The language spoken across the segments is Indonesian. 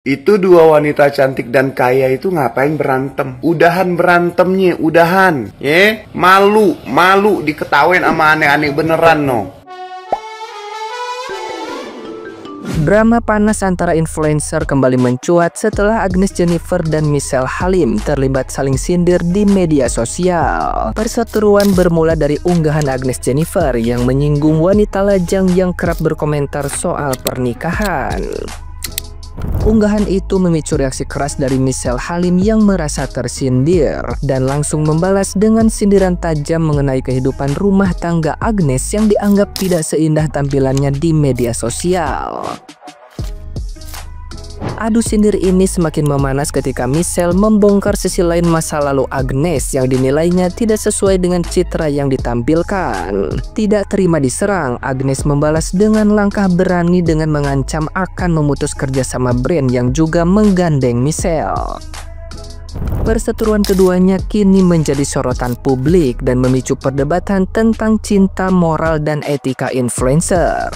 Itu dua wanita cantik dan kaya itu ngapain berantem? Udahan berantemnya, udahan. Malu diketawain sama aneh-aneh beneran no. Drama panas antara influencer kembali mencuat setelah Agnes Jennifer dan Michelle Halim terlibat saling sindir di media sosial. Perseteruan bermula dari unggahan Agnes Jennifer yang menyinggung wanita lajang yang kerap berkomentar soal pernikahan. Unggahan itu memicu reaksi keras dari Michelle Halim yang merasa tersindir dan langsung membalas dengan sindiran tajam mengenai kehidupan rumah tangga Agnes yang dianggap tidak seindah tampilannya di media sosial. Adu sindir ini semakin memanas ketika Michelle membongkar sisi lain masa lalu Agnes yang dinilainya tidak sesuai dengan citra yang ditampilkan. Tidak terima diserang, Agnes membalas dengan langkah berani dengan mengancam akan memutus kerjasama brand yang juga menggandeng Michelle. Perseteruan keduanya kini menjadi sorotan publik dan memicu perdebatan tentang cinta, moral, dan etika influencer.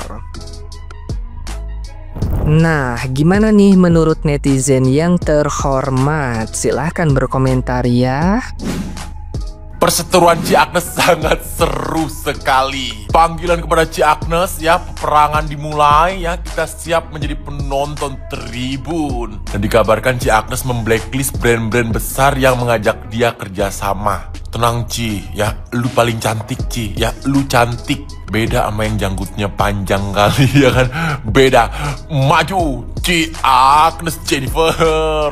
Nah, gimana nih menurut netizen yang terhormat? Silahkan berkomentar ya. Perseteruan Ci Agnes sangat seru sekali. Panggilan kepada Ci Agnes ya, peperangan dimulai ya, kita siap menjadi penonton tribun. Dan dikabarkan Ci Agnes memblacklist brand-brand besar yang mengajak dia kerjasama. Tenang Ci, ya lu paling cantik Ci, ya lu cantik. Beda sama yang janggutnya panjang kali ya kan. Beda. Maju Ci Agnes Jennifer.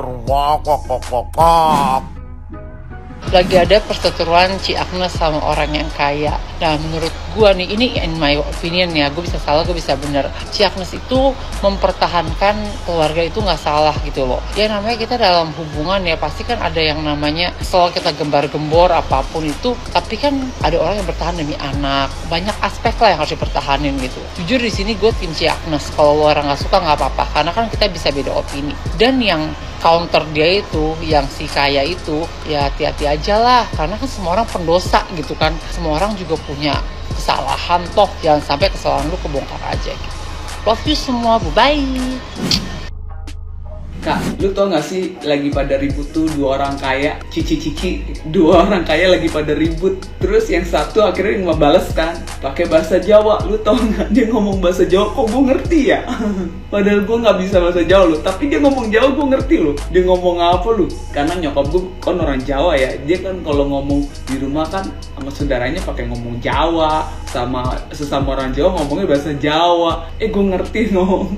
Lagi ada perseteruan Ci Agnes sama orang yang kaya. Nah menurut gue nih, ini in my opinion ya, gue bisa salah, gue bisa bener. Ci Agnes itu mempertahankan keluarga itu nggak salah gitu loh. Ya namanya kita dalam hubungan ya, pasti kan ada yang namanya selalu kita gembar-gembor apapun itu. Tapi kan ada orang yang bertahan demi anak. Banyak aspek lah yang harus dipertahanin gitu. Jujur di sini gue tim Ci Agnes. Kalau orang nggak suka nggak apa-apa, karena kan kita bisa beda opini. Dan yang counter dia itu, yang si kaya itu, ya hati-hati aja lah, karena kan semua orang pendosa gitu kan, semua orang juga punya kesalahan toh, jangan sampai kesalahan lu kebongkar aja gitu. Love you semua, bye. Kak, lu tau gak sih lagi pada ribut tuh dua orang kaya, cici dua orang kaya lagi pada ribut. Terus yang satu akhirnya ngebales kan, pakai bahasa Jawa. Lu tau gak dia ngomong bahasa Jawa, kok gue ngerti ya? Padahal gue gak bisa bahasa Jawa lu, tapi dia ngomong Jawa gue ngerti lu. Dia ngomong apa lu? Karena nyokap gue kan orang Jawa ya, dia kan kalau ngomong di rumah kan sama saudaranya pakai ngomong Jawa, sama sesama orang Jawa ngomongnya bahasa Jawa. Gue ngerti no.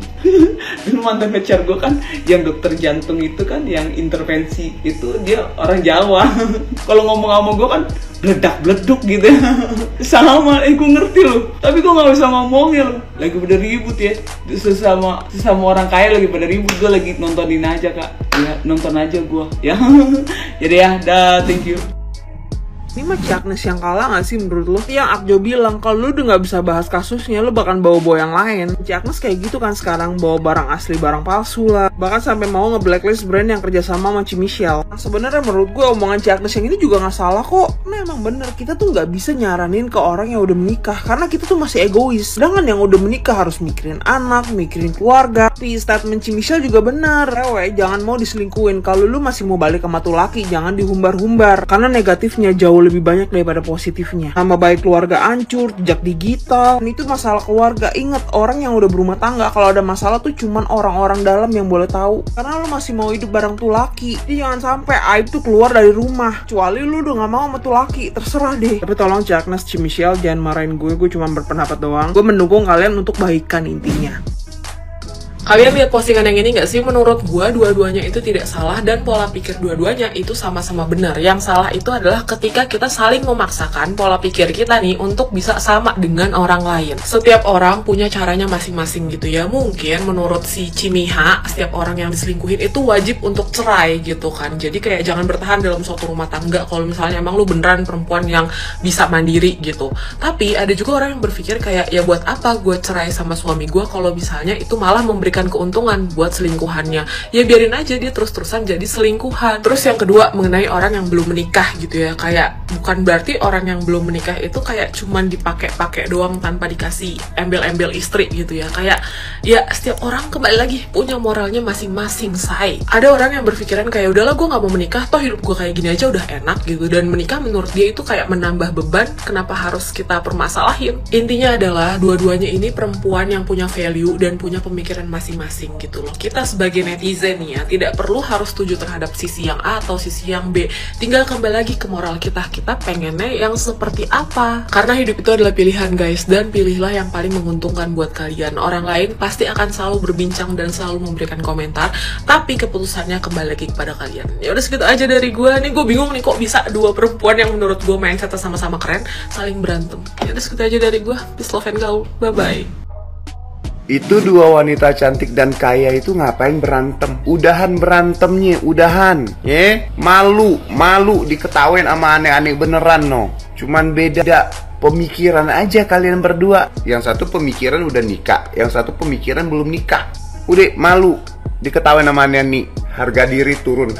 Dulu mantan pacar gue kan yang dokter jantung itu kan, yang intervensi itu dia orang Jawa. Kalau ngomong sama gue kan beledak-beleduk gitu. Sama, gue ngerti loh. Tapi gue gak bisa ngomongnya loh. Lagi pada ribut ya, sesama orang kaya lagi pada ribut. Gue lagi nontonin aja kak. Ya nonton aja gue ya. Jadi ya, dah, thank you. Ini mah Ci Agnes yang kalah gak sih menurut lo? Yang Akjo bilang, kalau lu udah gak bisa bahas kasusnya, lu bahkan bawa-bawa yang lain. Ci Agnes kayak gitu kan sekarang, bawa barang asli, barang palsu lah. Bahkan sampai mau nge-blacklist brand yang kerjasama sama Ci Michelle. Nah, sebenarnya menurut gue omongan Ci Agnes yang ini juga gak salah kok. Nah emang bener, kita tuh gak bisa nyaranin ke orang yang udah menikah, karena kita tuh masih egois. Sedangkan yang udah menikah harus mikirin anak, mikirin keluarga. Tapi statement Ci Michelle juga benar. Jangan mau diselingkuin. Kalau lu masih mau balik sama tuh laki, jangan dihumbar-humbar. Karena negatifnya jauh lebih banyak daripada positifnya. Nama baik keluarga hancur, jejak digital. Dan itu masalah keluarga. Ingat, orang yang udah berumah tangga kalau ada masalah tuh cuman orang-orang dalam yang boleh tahu. Karena lu masih mau hidup bareng tuh laki. Jadi jangan sampai aib tuh keluar dari rumah. Kecuali lu udah gak mau sama tuh laki, terserah deh. Tapi tolong Ci Agnes, Ci Michelle jangan marahin gue cuma berpendapat doang. Gue mendukung kalian untuk baikan intinya. Kalian lihat postingan yang ini nggak sih? Menurut gue dua-duanya itu tidak salah dan pola pikir dua-duanya itu sama-sama benar. Yang salah itu adalah ketika kita saling memaksakan pola pikir kita nih untuk bisa sama dengan orang lain. Setiap orang punya caranya masing-masing gitu ya. Mungkin menurut si Cimiha, setiap orang yang diselingkuhin itu wajib untuk cerai gitu kan. Jadi kayak jangan bertahan dalam suatu rumah tangga kalau misalnya emang lu beneran perempuan yang bisa mandiri gitu. Tapi ada juga orang yang berpikir kayak, ya buat apa gue cerai sama suami gue kalau misalnya itu malah memberikan memberikan keuntungan buat selingkuhannya, ya biarin aja dia terus-terusan jadi selingkuhan. Terus yang kedua mengenai orang yang belum menikah gitu ya, kayak bukan berarti orang yang belum menikah itu kayak cuman dipakai-pakai doang tanpa dikasih embel-embel istri gitu ya. Kayak ya setiap orang kembali lagi punya moralnya masing-masing, say. Ada orang yang berpikiran kayak udahlah gue nggak mau menikah, toh hidup gue kayak gini aja udah enak gitu, dan menikah menurut dia itu kayak menambah beban, kenapa harus kita permasalahin. Intinya adalah dua-duanya ini perempuan yang punya value dan punya pemikiran masing-masing gitu loh. Kita sebagai netizen nih ya, tidak perlu harus setuju terhadap sisi yang A atau sisi yang B, tinggal kembali lagi ke moral kita pengennya yang seperti apa. Karena hidup itu adalah pilihan guys, dan pilihlah yang paling menguntungkan buat kalian. Orang lain pasti akan selalu berbincang dan selalu memberikan komentar, tapi keputusannya kembali lagi kepada kalian. Ya udah segitu aja dari gue nih. Gue bingung nih kok bisa dua perempuan yang menurut gue mindsetnya sama-sama keren saling berantem. Ya udah segitu aja dari gue. Peace, love, and gaul. Bye-bye. Itu dua wanita cantik dan kaya itu ngapain berantem? Udahan berantemnya, udahan. Malu diketawain sama aneh-aneh beneran no. Cuman beda pemikiran aja kalian berdua. Yang satu pemikiran udah nikah, yang satu pemikiran belum nikah. Udah malu diketawain sama aneh-aneh. Harga diri turun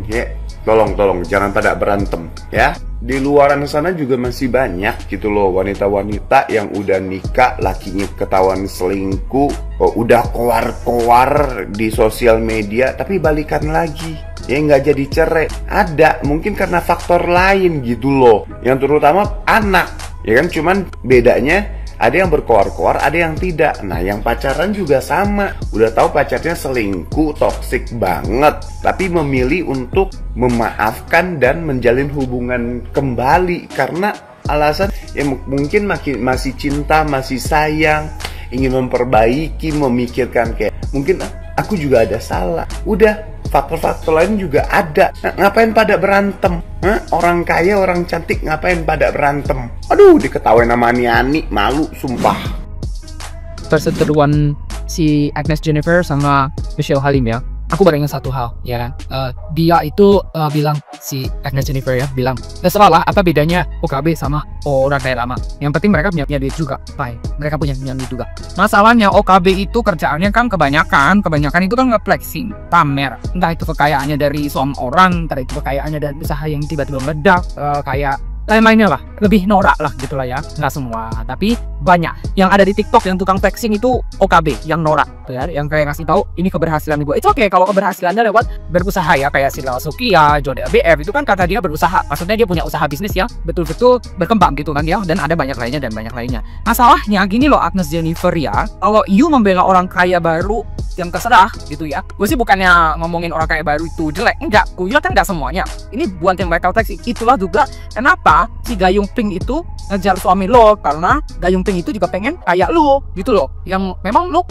ya. Tolong jangan pada berantem ya. Di luaran sana juga masih banyak gitu loh wanita-wanita yang udah nikah, lakinya ketahuan selingkuh, udah koar-koar di sosial media tapi balikan lagi. Ya nggak jadi cerai. Ada mungkin karena faktor lain gitu loh. Yang terutama anak, ya kan, cuman bedanya ada yang berkoar-koar, ada yang tidak. Nah, yang pacaran juga sama. Udah tahu pacarnya selingkuh, toksik banget, tapi memilih untuk memaafkan dan menjalin hubungan kembali karena alasan ya mungkin masih cinta, masih sayang, ingin memperbaiki, memikirkan kayak mungkin aku juga ada salah. Udah, faktor-faktor lain juga ada. Nah, ngapain pada berantem? Orang kaya, orang cantik ngapain pada berantem? Aduh, diketawain sama ani-ani, malu sumpah. Perseteruan si Agnes Jennifer sama Michelle Halim ya, aku baru ingat satu hal ya kan. Dia itu bilang, si Agnes Jennifer ya bilang, terserah lah apa bedanya OKB sama orang kaya lama, yang penting mereka punya duit juga. Bye. Mereka punya duit juga. Masalahnya OKB itu kerjaannya kan kebanyakan itu kan nge-flexing, pamer, entah itu kekayaannya dari suami orang, entah itu kekayaannya dari usaha yang tiba-tiba meledak, kayak lain-lainnya lah, lebih norak lah gitu lah ya. Nggak semua, tapi banyak yang ada di TikTok yang tukang flexing itu OKB yang norak tuh ya, yang kayak ngasih tahu ini keberhasilan gue. Itu oke kalau keberhasilannya lewat berusaha ya, kayak Sila Sukia, Jode BF itu kan kata dia berusaha, maksudnya dia punya usaha bisnis yang betul-betul berkembang gitu kan ya, dan ada banyak lainnya. Masalahnya gini loh Agnes Jennifer ya, kalau you membela orang kaya baru yang terserah gitu ya, gue sih bukannya ngomongin orang kaya baru itu jelek, enggak, gue kan enggak semuanya. Ini buat yang bakal flexing. Itulah juga kenapa si Gayung Pink itu ngejar suami lo, karena Gayung Pink itu juga pengen kayak lo gitu loh, yang memang lo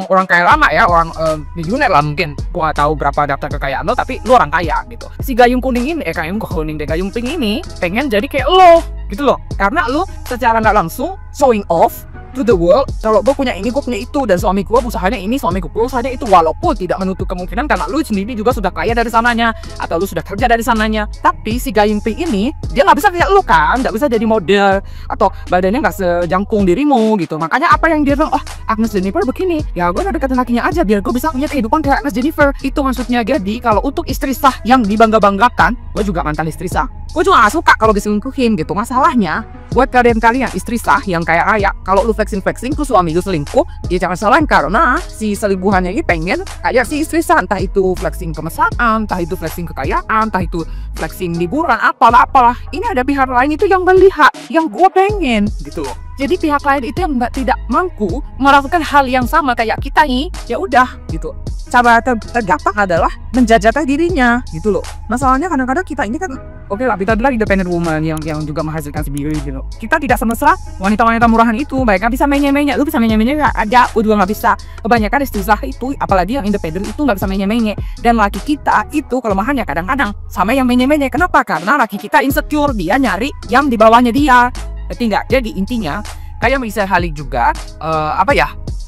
orang kaya lama ya, orang milioner lah mungkin, gua gak tahu berapa daftar kekayaan lo, tapi lo orang kaya gitu. Si Gayung Kuning ini, Gayung Pink ini pengen jadi kayak lo gitu loh, karena lo secara nggak langsung showing off to the world kalau gue punya ini, gue punya itu, dan suami gue usahanya ini, suami gue usahanya itu, walaupun tidak menutup kemungkinan karena lu sendiri juga sudah kaya dari sananya atau lu sudah kerja dari sananya. Tapi si Gayung Pink ini dia nggak bisa kayak lu kan, nggak bisa jadi model atau badannya nggak sejangkung dirimu gitu. Makanya apa yang dia bilang, oh Agnes Jennifer begini ya, gue udah deketin lakinya aja biar gue bisa punya kehidupan kayak Agnes Jennifer. Itu maksudnya. Jadi kalau untuk istri sah yang dibangga-banggakan, gue juga mantan istri sah, gue juga gak suka kalau diselingkuhin gitu. Masalahnya buat kalian istri sah yang kayak raya, kalau lu flexing tuh suami lu selingkuh, ya jangan salahin, karena si selingkuhannya ini pengen kayak si istri sah, entah itu flexing kemesraan, entah itu flexing kekayaan, entah itu flexing liburan, apalah. Ini ada pihak lain itu yang melihat, yang gue pengen gitu loh. Jadi pihak lain itu yang tidak mampu melakukan hal yang sama kayak kita nih, ya udah gitu. Cara tergampang adalah menjajah dirinya gitu loh. Masalahnya kadang-kadang kita ini kan, oke lah, kita adalah independent woman yang juga menghasilkan sendiri gitu. Kita tidak semesra wanita-wanita murahan itu, mereka bisa menye-menye. Lu bisa menye-menye nggak? Ada, gue juga nggak bisa. Kebanyakan istri sah itu, apalagi yang independen itu nggak bisa menye-menye. Dan laki kita itu kelemahannya kadang-kadang sama yang menye-menye. Kenapa? Karena laki kita insecure, dia nyari yang di bawahnya dia. Berarti nggak? Jadi intinya kayak Michelle Halim juga,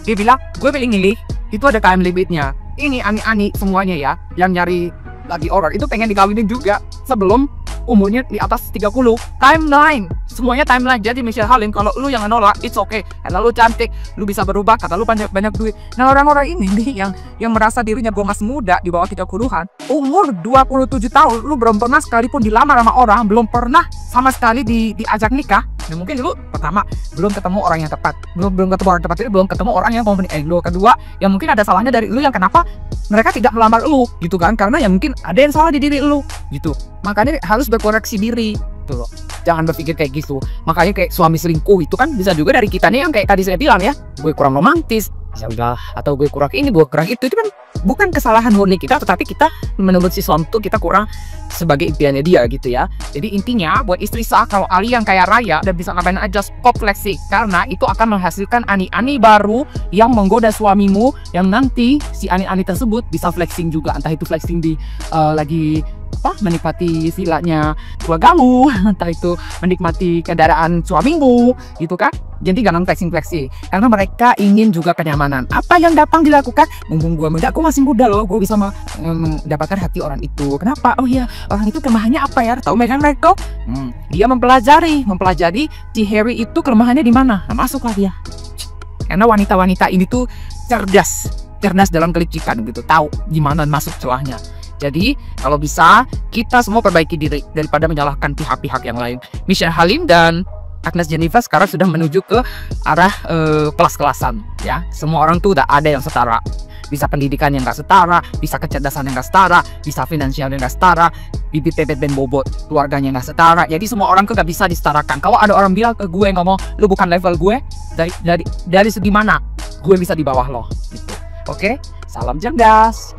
dia bilang gue pilih milih, itu ada time limitnya. Ini ani-ani semuanya ya, yang nyari lagi orang itu pengen dikawinin juga sebelum umurnya di atas 30. Timeline, semuanya timeline. Jadi Michelle Halim, kalau lu yang nolak, it's okay. Karena lu cantik, lu bisa berubah, kata lu banyak duit. Nah orang-orang ini nih yang merasa dirinya gue masih muda di bawah 30-an, umur 27 tahun, lu belum pernah sekalipun dilamar sama orang, belum pernah sama sekali diajak nikah. Nah mungkin lu pertama belum ketemu orang yang tepat, belum ketemu orang tepat, belum ketemu orang yang mau menikahi lu. Kedua, yang mungkin ada salahnya dari lu yang kenapa mereka tidak melamar lu gitu kan, karena ya mungkin ada yang salah di diri lu gitu. Makanya harus berkoreksi diri gitu loh. Jangan berpikir kayak gitu. Makanya kayak suami selingkuh itu kan bisa juga dari kita nih yang kayak tadi saya bilang ya, gue kurang romantis, ya udah, atau gue kurang ini, gue kurang itu kan bukan kesalahan murni kita, tetapi kita menurut si suami tuh kita kurang sebagai impiannya dia gitu ya. Jadi intinya buat istri sah, kalau Ali yang kayak raya dan bisa ngapain aja, stop flexing, karena itu akan menghasilkan ani-ani baru yang menggoda suamimu, yang nanti si ani-ani tersebut bisa flexing juga, entah itu flexing di lagi menikmati villanya keluargamu, entah itu menikmati kendaraan suamimu gitu kan. Jadi jangan flexing karena mereka ingin juga kenyamanan. Apa yang gampang dilakukan? Mumpung gue muda, gue masih muda loh, gue bisa mendapatkan hati orang itu. Kenapa? Oh iya, orang itu kelemahannya apa ya? Tahu Meghan Markle? Dia mempelajari si Harry itu kelemahannya di mana. Nah, masuklah dia. Karena wanita-wanita ini tuh cerdas dalam kelicikan gitu, tahu di mana masuk celahnya. Jadi kalau bisa kita semua perbaiki diri daripada menyalahkan pihak-pihak yang lain. Michelle Halim dan Agnes Jennifer sekarang sudah menuju ke arah kelas-kelasan ya. Semua orang tuh udah ada yang setara. Bisa pendidikan yang gak setara, bisa kecerdasan yang gak setara, bisa finansial yang gak setara, bibit bebet dan bobot keluarganya gak setara. Jadi semua orang tuh gak bisa disetarakan. Kalau ada orang bilang ke gue ngomong, lu bukan level gue, dari segi mana gue bisa di bawah lo gitu. Oke, salam cerdas.